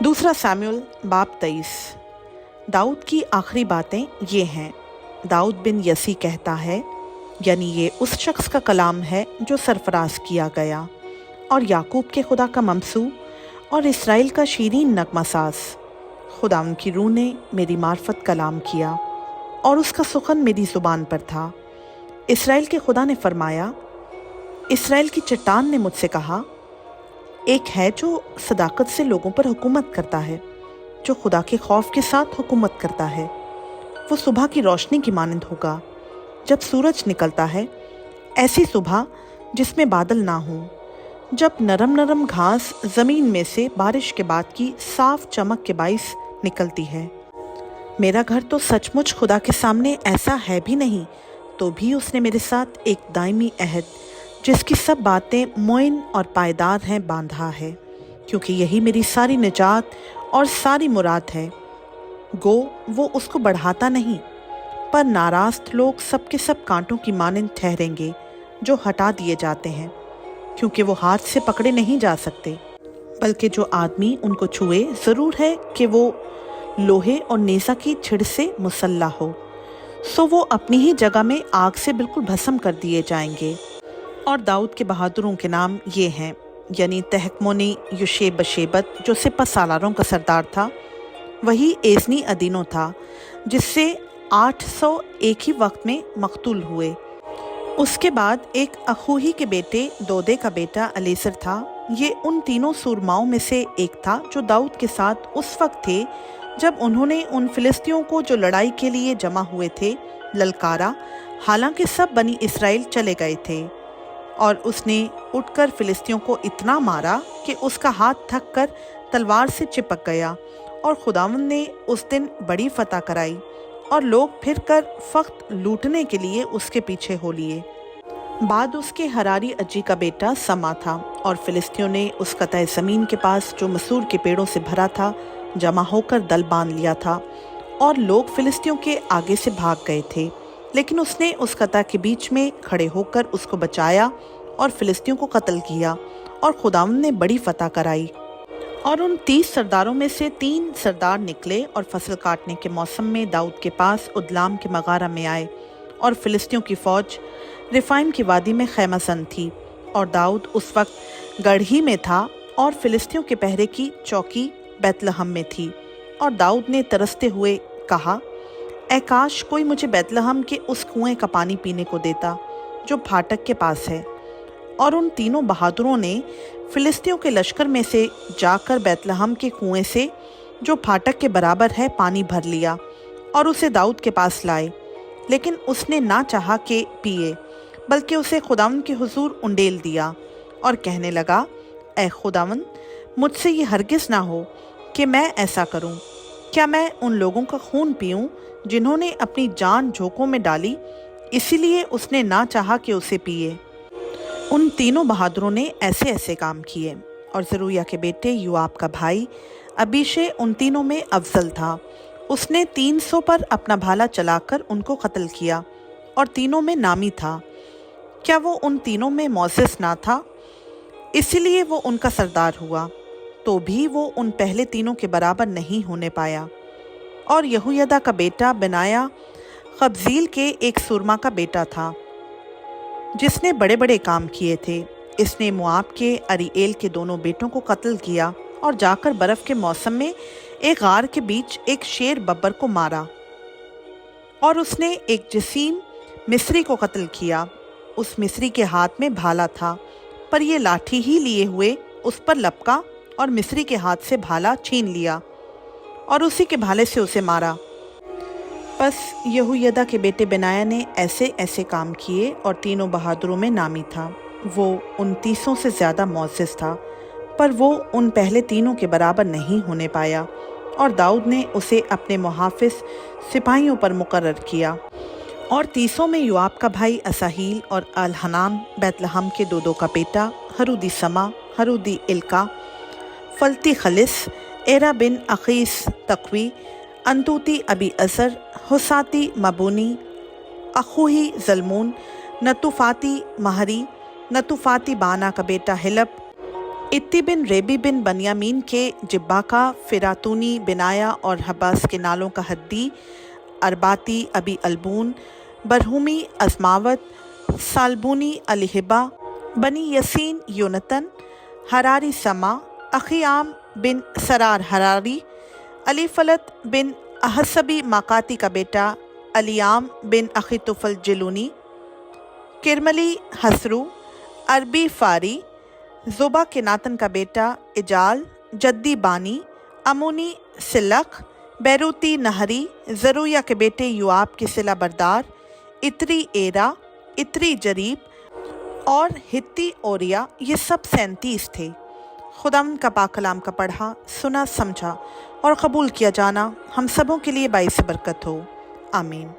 दूसरा सैमुअल बाब 23। दाऊद की आखिरी बातें ये हैं। दाऊद बिन यसी कहता है, यानी ये उस शख्स का कलाम है जो सरफराज किया गया, और याकूब के खुदा का ममसू और इसराइल का शीरीन नगमा साज। खुदा की रूह ने मेरी मार्फत कलाम किया और उसका सुखन मेरी ज़ुबान पर था। इसराइल के खुदा ने फरमाया, इसराइल की चट्टान ने मुझसे कहा, एक है जो सदाकत से लोगों पर हुकूमत करता है, जो खुदा के खौफ के साथ हुकूमत करता है। वो सुबह की रोशनी की मानंद होगा जब सूरज निकलता है, ऐसी सुबह जिसमें बादल ना हो, जब नरम नरम घास ज़मीन में से बारिश के बाद की साफ चमक के बाइस निकलती है। मेरा घर तो सचमुच खुदा के सामने ऐसा है भी नहीं, तो भी उसने मेरे साथ एक दायमी अहद, जिसकी सब बातें मोइन और पायदार हैं, बांधा है, क्योंकि यही मेरी सारी निजात और सारी मुराद है। गो वो उसको बढ़ाता नहीं, पर नाराज़ लोग सबके सब कांटों की मानंद ठहरेंगे जो हटा दिए जाते हैं, क्योंकि वो हाथ से पकड़े नहीं जा सकते, बल्कि जो आदमी उनको छुए ज़रूर है कि वो लोहे और नेज़ा की छिड़ से मुसल्ला हो, सो वो अपनी ही जगह में आग से बिल्कुल भस्म कर दिए जाएंगे। और दाऊद के बहादुरों के नाम ये हैं, यानी तहकमोनी युशेब बशेबत जो सिपह सालारों का सरदार था, वही एजनी अदीनो था जिससे 800 एक ही वक्त में मकतूल हुए। उसके बाद एक अखूही के बेटे दोदे का बेटा अलीसर था। ये उन तीनों सूरमाओं में से एक था जो दाऊद के साथ उस वक्त थे जब उन्होंने उन फिलिस्तियों को जो लड़ाई के लिए जमा हुए थे ललकारा, हालांकि सब बनी इसराइल चले गए थे। और उसने उठकर फिलिस्तियों को इतना मारा कि उसका हाथ थक कर तलवार से चिपक गया, और खुदावंद ने उस दिन बड़ी फतह कराई, और लोग फिर कर फख्त लूटने के लिए उसके पीछे हो लिए। बाद उसके हरारी अज्जी का बेटा समा था, और फिलिस्तियों ने उस कतई ज़मीन के पास जो मसूर के पेड़ों से भरा था जमा होकर दल बांध लिया था, और लोग फिलिस्तियों के आगे से भाग गए थे। लेकिन उसने उस कता के बीच में खड़े होकर उसको बचाया और फिलिस्तियों को कत्ल किया, और खुदावंद ने बड़ी फतह कराई। और उन 30 सरदारों में से 3 सरदार निकले और फसल काटने के मौसम में दाऊद के पास उदलाम के मगारा में आए, और फिलिस्तियों की फ़ौज रिफाइम की वादी में खैमासन थी, और दाऊद उस वक्त गढ़ी में था, और फिलिस्तियों के पहरे की चौकी बैतलहम में थी। और दाऊद ने तरसते हुए कहा, ऐ काश कोई मुझे बैतलहम के उस कुएं का पानी पीने को देता जो फाटक के पास है। और उन तीनों बहादुरों ने फिलिस्तियों के लश्कर में से जाकर बैतलहम के कुएं से जो फाटक के बराबर है पानी भर लिया, और उसे दाऊद के पास लाए। लेकिन उसने ना चाहा कि पिए, बल्कि उसे खुदावंद के हुजूर उंडेल दिया, और कहने लगा, ऐ खुदावंद, मुझसे ये हरगिज़ ना हो कि मैं ऐसा करूं। क्या मैं उन लोगों का खून पीऊं जिन्होंने अपनी जान झोंकों में डाली? इसीलिए उसने ना चाहा कि उसे पिए। उन तीनों बहादुरों ने ऐसे ऐसे काम किए, और ज़रूया के बेटे युआब का भाई अबीशे उन तीनों में अफजल था। उसने 300 पर अपना भाला चलाकर उनको कत्ल किया, और तीनों में नामी था। क्या वो उन तीनों में मोसेस ना था? इसीलिए वो उनका सरदार हुआ, तो भी वो उन पहले तीनों के बराबर नहीं होने पाया। और यहूयदा का बेटा बनाया खबजील के एक सुरमा का बेटा था, जिसने बड़े बड़े काम किए थे। इसने मुआब के अरीएल के दोनों बेटों को कत्ल किया, और जाकर बर्फ़ के मौसम में एक गार के बीच एक शेर बब्बर को मारा। और उसने एक जसीम मिस्री को कत्ल किया। उस मिस्री के हाथ में भाला था, पर यह लाठी ही लिए हुए उस पर लपका, और मिस्री के हाथ से भाला छीन लिया, और उसी के भाले से उसे मारा। बस यहूयदा के बेटे बनाया ने ऐसे ऐसे काम किए, और तीनों बहादुरों में नामी था। वो उन 30 से ज़्यादा मोअज़्ज़ज़ था, पर वो उन पहले तीनों के बराबर नहीं होने पाया, और दाऊद ने उसे अपने मुहाफ़िज़ सिपाहियों पर मुकर्रर किया। और 30 में युआब का भाई असाहील और अलहनान बैतलहम के दो का बेटा, हरूदी समा, हरूदी इल्का, फलती खलिस, एरा बिन अखीस तकवी, अंतूती अबी असर, हुसाती मबूनी, अखूही जलमून, नतुफाती महरी, नतुफाती बाना का बेटा हिलब, इत्ती बिन रेबी बिन बनियामीन के जिब्बाका, फिरातूनी बिनाया और हबास के नालों का हद्दी, अरबाती अबी अलबून, बरहूमी अजमावत, सालबूनी अलिहिबा, बनी यसीन यूनतन, हरारी समा, अखियाम बिन सरार हरारी, अली फलत बिन अहसबी माकाती का बेटा अलियाम बिन अखी तुफल जिलूनी, किरमली हसरू, अरबी फारी, ज़ुबा के नातन का बेटा इजाल, जद्दी बानी, अमूनी सिलक, बैरूती नहरी, ज़रूया के बेटे युआब के सिला बरदार, इतरी एरा, इतरी जरीब और हित्ती ओरिया, ये सब 37 थे। खुदावंद का पाक कलाम का पढ़ा, सुना, समझा और कबूल किया जाना हम सबों के लिए बाइस बरकत हो। आमीन।